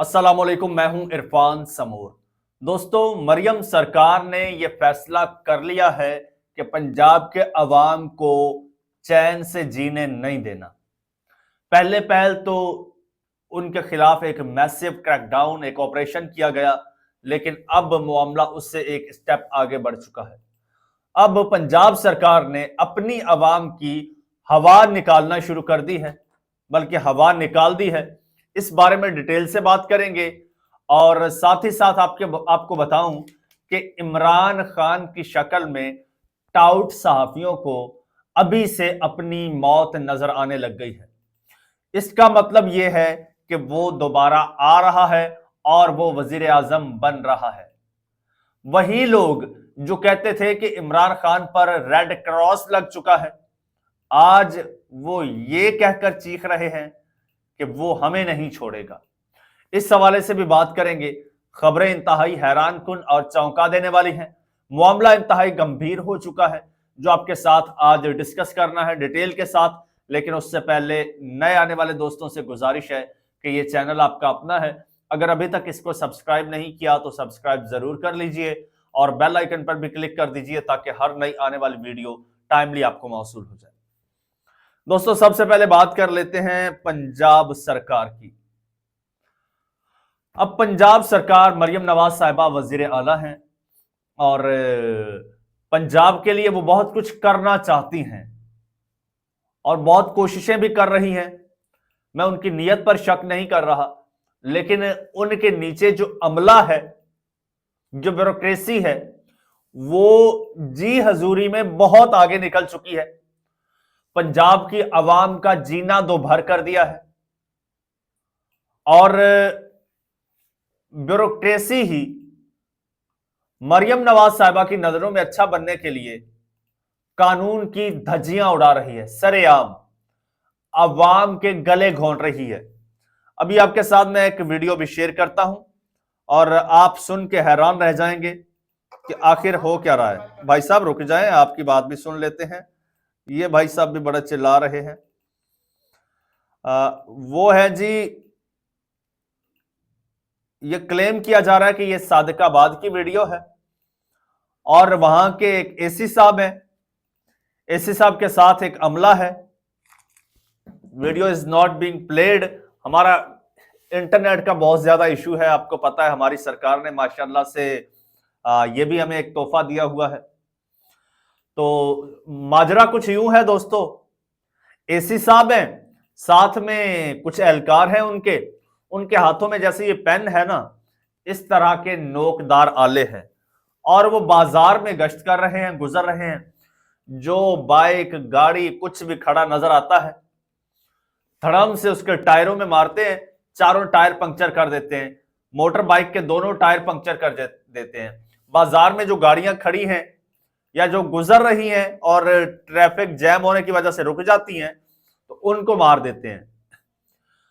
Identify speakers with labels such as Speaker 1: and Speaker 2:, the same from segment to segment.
Speaker 1: अस्सलामुअलैकुम, मैं हूं इरफान समूर। दोस्तों, मरियम सरकार ने यह फैसला कर लिया है कि पंजाब के अवाम को चैन से जीने नहीं देना। पहले पहल तो उनके खिलाफ एक मैसिव क्रैकडाउन, एक ऑपरेशन किया गया, लेकिन अब मामला उससे एक स्टेप आगे बढ़ चुका है। अब पंजाब सरकार ने अपनी अवाम की हवा निकालना शुरू कर दी है, बल्कि हवा निकाल दी है। इस बारे में डिटेल से बात करेंगे और साथ ही साथ आपको बताऊं कि इमरान खान की शक्ल में टाउट सहाफियों को अभी से अपनी मौत नजर आने लग गई है। इसका मतलब यह है कि वो दोबारा आ रहा है और वो वजीर आजम बन रहा है। वही लोग जो कहते थे कि इमरान खान पर रेड क्रॉस लग चुका है, आज वो ये कहकर चीख रहे हैं कि वो हमें नहीं छोड़ेगा। इस हवाले से भी बात करेंगे। खबरें इंतहाई हैरान कुन और चौंका देने वाली हैं। मामला इंतहाई गंभीर हो चुका है, जो आपके साथ आज डिस्कस करना है डिटेल के साथ। लेकिन उससे पहले नए आने वाले दोस्तों से गुजारिश है कि ये चैनल आपका अपना है। अगर अभी तक इसको सब्सक्राइब नहीं किया तो सब्सक्राइब जरूर कर लीजिए और बेल आइकन पर भी क्लिक कर दीजिए ताकि हर नई आने वाली वीडियो टाइमली आपको मौसूल हो जाए। दोस्तों, सबसे पहले बात कर लेते हैं पंजाब सरकार की। अब पंजाब सरकार, मरियम नवाज साहिबा वजीर आला हैं और पंजाब के लिए वो बहुत कुछ करना चाहती हैं और बहुत कोशिशें भी कर रही हैं। मैं उनकी नीयत पर शक नहीं कर रहा, लेकिन उनके नीचे जो अमला है, जो ब्यूरोक्रेसी है, वो जी हजूरी में बहुत आगे निकल चुकी है। पंजाब की आवाम का जीना दो भर कर दिया है और ब्यूरोक्रेसी ही मरियम नवाज साहिबा की नजरों में अच्छा बनने के लिए कानून की धज्जियां उड़ा रही है, सरेआम अवाम के गले घोंट रही है। अभी आपके साथ मैं एक वीडियो भी शेयर करता हूं और आप सुन के हैरान रह जाएंगे कि आखिर हो क्या रहा है। भाई साहब रुक जाएं, आपकी बात भी सुन लेते हैं। ये भाई साहब भी बड़ा चिल्ला रहे हैं। वो है जी, ये क्लेम किया जा रहा है कि ये सादिकाबाद की वीडियो है और वहां के एक एसी साहब हैं, एसी साहब के साथ एक अमला है। Video is not being played. हमारा इंटरनेट का बहुत ज्यादा इशू है, आपको पता है। हमारी सरकार ने माशाल्लाह से ये भी हमें एक तोहफा दिया हुआ है। तो माजरा कुछ यूं है दोस्तों, एसी साहब हैं, साथ में कुछ एहलकार हैं उनके उनके हाथों में जैसे ये पेन है ना, इस तरह के नोकदार आले हैं और वो बाजार में गश्त कर रहे हैं, गुजर रहे हैं। जो बाइक गाड़ी कुछ भी खड़ा नजर आता है, धड़म से उसके टायरों में मारते हैं, चारों टायर पंक्चर कर देते हैं। मोटर बाइक के दोनों टायर पंक्चर कर देते हैं। बाजार में जो गाड़ियां खड़ी हैं या जो गुजर रही हैं और ट्रैफिक जैम होने की वजह से रुक जाती हैं, तो उनको मार देते हैं।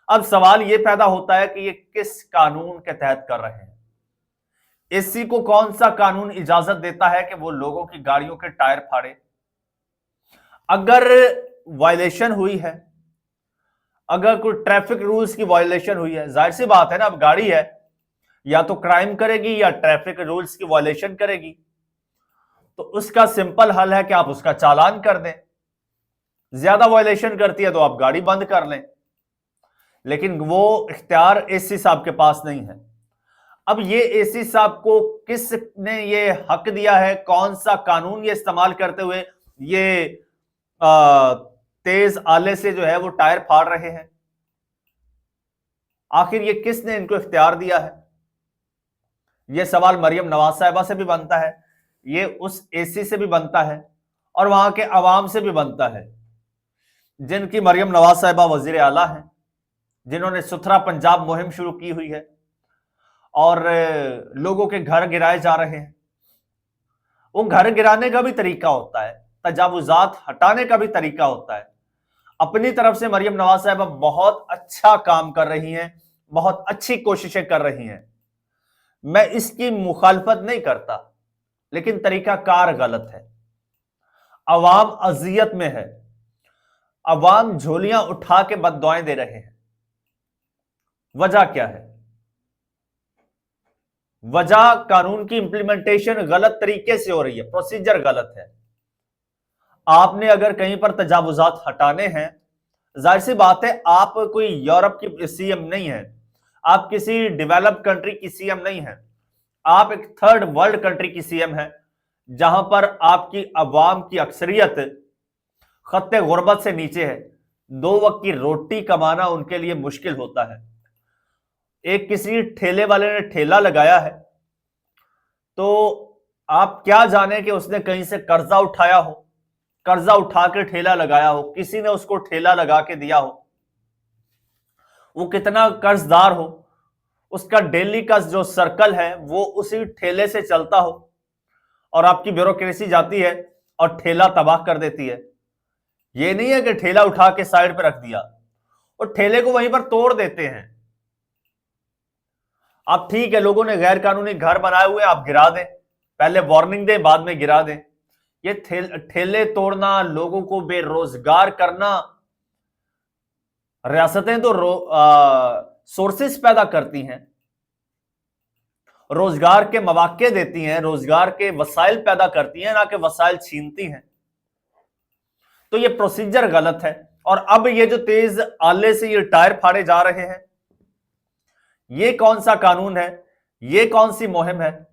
Speaker 1: अब सवाल यह पैदा होता है कि ये किस कानून के तहत कर रहे हैं? एसी को कौन सा कानून इजाजत देता है कि वो लोगों की गाड़ियों के टायर फाड़े? अगर वायलेशन हुई है, अगर कोई ट्रैफिक रूल्स की वायलेशन हुई है, जाहिर सी बात है ना, अब गाड़ी है, या तो क्राइम करेगी या ट्रैफिक रूल्स की वायलेशन करेगी। तो उसका सिंपल हल है कि आप उसका चालान कर दें। ज्यादा वायलेशन करती है तो आप गाड़ी बंद कर लें, लेकिन वो इख्तियार एसी साहब के पास नहीं है। अब ये एसी साहब को किसने ये हक दिया है, कौन सा कानून ये इस्तेमाल करते हुए ये तेज आले से जो है वो टायर फाड़ रहे हैं? आखिर ये किसने इनको इख्तियार दिया है? ये सवाल मरियम नवाज साहिबा से भी बनता है, ये उस एसी से भी बनता है और वहां के अवाम से भी बनता है, जिनकी मरियम नवाज साहिबा वजीर आला हैं, जिन्होंने सुथरा पंजाब मुहिम शुरू की हुई है और लोगों के घर गिराए जा रहे हैं। वो घर गिराने का भी तरीका होता है, तजावुजात हटाने का भी तरीका होता है। अपनी तरफ से मरियम नवाज साहिबा बहुत अच्छा काम कर रही हैं, बहुत अच्छी कोशिशें कर रही हैं। मैं इसकी मुखालफत नहीं करता, लेकिन तरीकाकार गलत है। अवाम अजियत में है, अवाम झोलियां उठा के बद्दुआएं दे रहे हैं। वजह क्या है? वजह कानून की इंप्लीमेंटेशन गलत तरीके से हो रही है, प्रोसीजर गलत है। आपने अगर कहीं पर तजावुजात हटाने हैं, जाहिर सी बात है आप कोई यूरोप की सीएम नहीं है, आप किसी डेवलप्ड कंट्री की सीएम नहीं है, आप एक थर्ड वर्ल्ड कंट्री की सीएम है, जहां पर आपकी अवाम की अक्सरियत खत्ते गुर्बत से नीचे है। 2 वक्त की रोटी कमाना उनके लिए मुश्किल होता है। एक किसी ठेले वाले ने ठेला लगाया है, तो आप क्या जाने कि उसने कहीं से कर्जा उठाया हो, कर्जा उठा के ठेला लगाया हो, किसी ने उसको ठेला लगा के दिया हो, वो कितना कर्जदार हो, उसका डेली का जो सर्कल है वो उसी ठेले से चलता हो, और आपकी ब्यूरोक्रेसी जाती है और ठेला तबाह कर देती है। ये नहीं है कि ठेला उठा के साइड पर रख दिया, और ठेले को वहीं पर तोड़ देते हैं। आप ठीक है, लोगों ने गैर कानूनी घर बनाए हुए, आप गिरा दें, पहले वार्निंग दें, बाद में गिरा दें। ये ठेले तोड़ना, लोगों को बेरोजगार करना, रियासतें तो सोर्सेस पैदा करती हैं, रोजगार के मौके देती हैं, रोजगार के वसाइल पैदा करती हैं, ना कि वसाइल छीनती हैं। तो ये प्रोसीजर गलत है। और अब ये जो तेज आले से ये टायर फाड़े जा रहे हैं, ये कौन सा कानून है, ये कौन सी मुहिम है?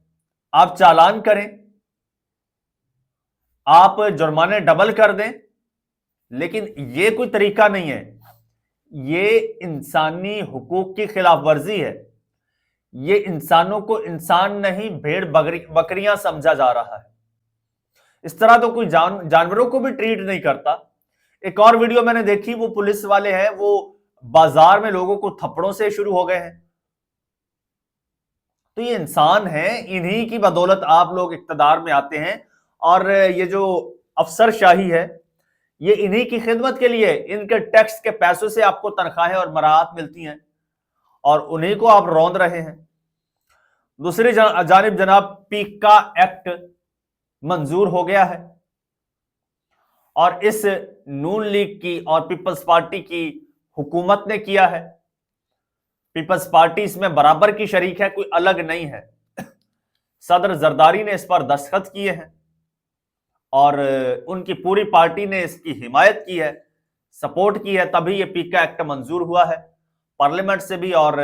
Speaker 1: आप चालान करें, आप जुर्माने डबल कर दें, लेकिन ये कोई तरीका नहीं है। ये इंसानी हुकूक की खिलाफ वर्जी है। ये इंसानों को इंसान नहीं, भेड़ बकरियां समझा जा रहा है। इस तरह तो कोई जानवरों को भी ट्रीट नहीं करता। एक और वीडियो मैंने देखी, वो पुलिस वाले हैं, वो बाजार में लोगों को थप्पड़ों से शुरू हो गए हैं। तो ये इंसान है, इन्हीं की बदौलत आप लोग इक्तदार में आते हैं, और ये जो अफसरशाही है ये इन्हीं की खिदमत के लिए, इनके टैक्स के पैसों से आपको तनख्वाहें और मराहत मिलती हैं, और उन्हीं को आप रौंद रहे हैं। दूसरी जानिब जनाब, पीका एक्ट मंजूर हो गया है, और इस नून लीग की और पीपल्स पार्टी की हुकूमत ने किया है। पीपल्स पार्टी इसमें बराबर की शरीक है, कोई अलग नहीं है। सदर जरदारी ने इस पर दस्तखत किए हैं, और उनकी पूरी पार्टी ने इसकी हिमायत की है, सपोर्ट की है, तभी ये पीका एक्ट मंजूर हुआ है, पार्लियामेंट से भी और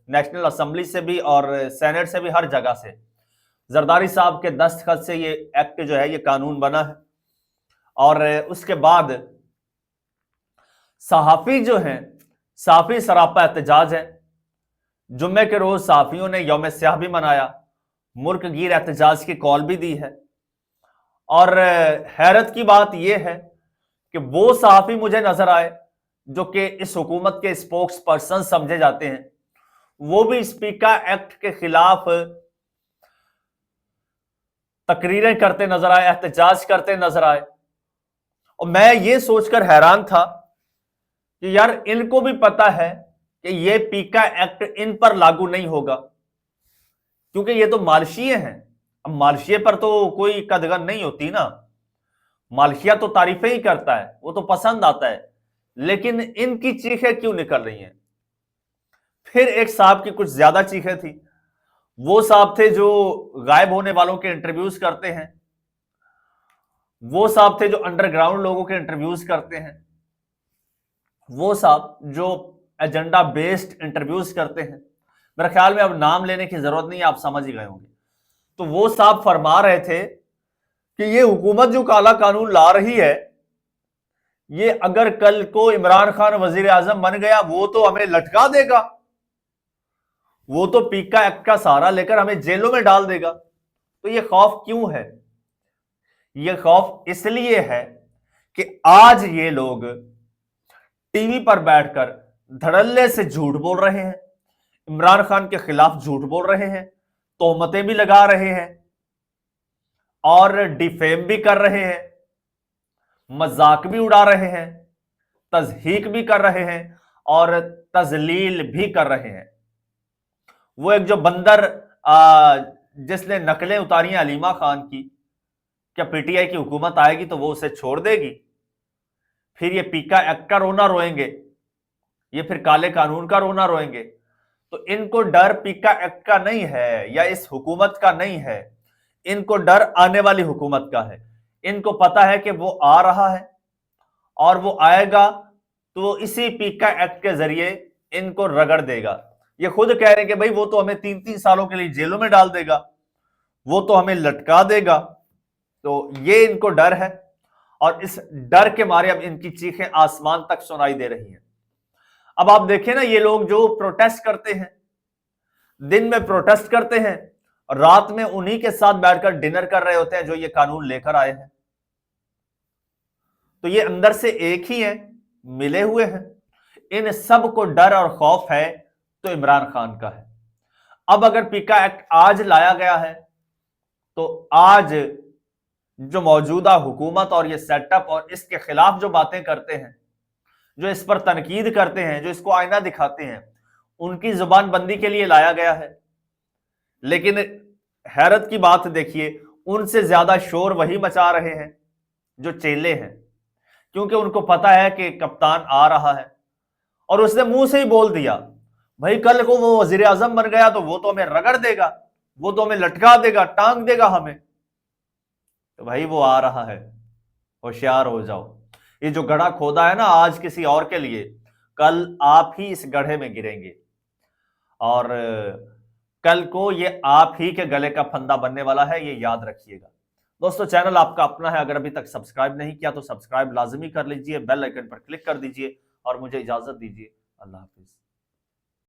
Speaker 1: नेशनल असेंबली से भी और सेनेट से भी, हर जगह से। जरदारी साहब के दस्तखत से ये एक्ट जो है ये कानून बना है। और उसके बाद सहाफी जो हैं, सहाफी सरापा एहतजाज है। जुम्मे के रोज सहाफियों ने यौम स्याह भी मनाया, मुल्क गिर एहतजाज की कॉल भी दी है। और हैरत की बात यह है कि वो सहाफी मुझे नजर आए जो कि इस हुकूमत के स्पोक्स पर्सन समझे जाते हैं, वो भी स्पीकर एक्ट के खिलाफ तकरीरें करते नजर आए, एहतजाज करते नजर आए। और मैं ये सोचकर हैरान था कि यार इनको भी पता है कि ये पीका एक्ट इन पर लागू नहीं होगा, क्योंकि ये तो मालशिये हैं। अब मालशिये पर तो कोई कदगन नहीं होती ना, मालशिया तो तारीफें ही करता है, वो तो पसंद आता है, लेकिन इनकी चीखें क्यों निकल रही हैं? फिर एक साहब की कुछ ज्यादा चीखें थी। वो साहब थे जो गायब होने वालों के इंटरव्यूज करते हैं, वो साहब थे जो अंडरग्राउंड लोगों के इंटरव्यूज करते हैं, वो साहब जो एजेंडा बेस्ड इंटरव्यूज करते हैं। मेरे ख्याल में अब नाम लेने की जरूरत नहीं है, आप समझ ही गए होंगे। तो वो साहब फरमा रहे थे कि ये हुकूमत जो काला कानून ला रही है, ये अगर कल को इमरान खान वजीर आजम बन गया, वो तो हमें लटका देगा, वो तो पीका एक्ट का सहारा लेकर हमें जेलों में डाल देगा। तो ये खौफ क्यों है? ये खौफ इसलिए है कि आज ये लोग टीवी पर बैठकर धड़ल्ले से झूठ बोल रहे हैं, इमरान खान के खिलाफ झूठ बोल रहे हैं, तोहमतें भी लगा रहे हैं, और डिफेम भी कर रहे हैं, मजाक भी उड़ा रहे हैं, तजहीक भी कर रहे हैं, और तजलील भी कर रहे हैं। वो एक जो बंदर जिसने नकलें उतारी अलीमा खान की, क्या पीटीआई की हुकूमत आएगी तो वो उसे छोड़ देगी? फिर ये पीका एक्ट का रोना रोएंगे, ये फिर काले कानून का रोना रोएंगे। तो इनको डर पीका एक्ट का नहीं है या इस हुकूमत का नहीं है, इनको डर आने वाली हुकूमत का है। इनको पता है कि वो आ रहा है और वो आएगा तो इसी पीका एक्ट के जरिए इनको रगड़ देगा। ये खुद कह रहे हैं कि भाई वो तो हमें 3-3 सालों के लिए जेलों में डाल देगा, वो तो हमें लटका देगा। तो ये इनको डर है और इस डर के मारे अब इनकी चीखें आसमान तक सुनाई दे रही हैं। अब आप देखें ना, ये लोग जो प्रोटेस्ट करते हैं, दिन में प्रोटेस्ट करते हैं और रात में उन्हीं के साथ बैठकर डिनर कर रहे होते हैं जो ये कानून लेकर आए हैं। तो ये अंदर से एक ही है, मिले हुए हैं। इन सब को डर और खौफ है तो इमरान खान का है। अब अगर पीका एक्ट आज लाया गया है तो आज जो मौजूदा हुकूमत और ये सेटअप और इसके खिलाफ जो बातें करते हैं, जो इस पर तनकीद करते हैं, जो इसको आईना दिखाते हैं, उनकी जुबान बंदी के लिए लाया गया है। लेकिन हैरत की बात देखिए, उनसे ज्यादा शोर वही मचा रहे हैं जो चेले हैं, क्योंकि उनको पता है कि कप्तान आ रहा है और उसने मुंह से ही बोल दिया भाई कल को वो वजीर आजम बन गया तो वो तो हमें रगड़ देगा, वो तो हमें लटका देगा, टांग देगा हमें। तो भाई वो आ रहा है, होशियार हो जाओ। ये जो गड्ढा खोदा है ना आज किसी और के लिए, कल आप ही इस गड्ढे में गिरेंगे और कल को ये आप ही के गले का फंदा बनने वाला है, ये याद रखिएगा। दोस्तों चैनल आपका अपना है, अगर अभी तक सब्सक्राइब नहीं किया तो सब्सक्राइब लाजमी कर लीजिए, बेल आइकन पर क्लिक कर दीजिए और मुझे इजाजत दीजिए। अल्लाह हाफिज।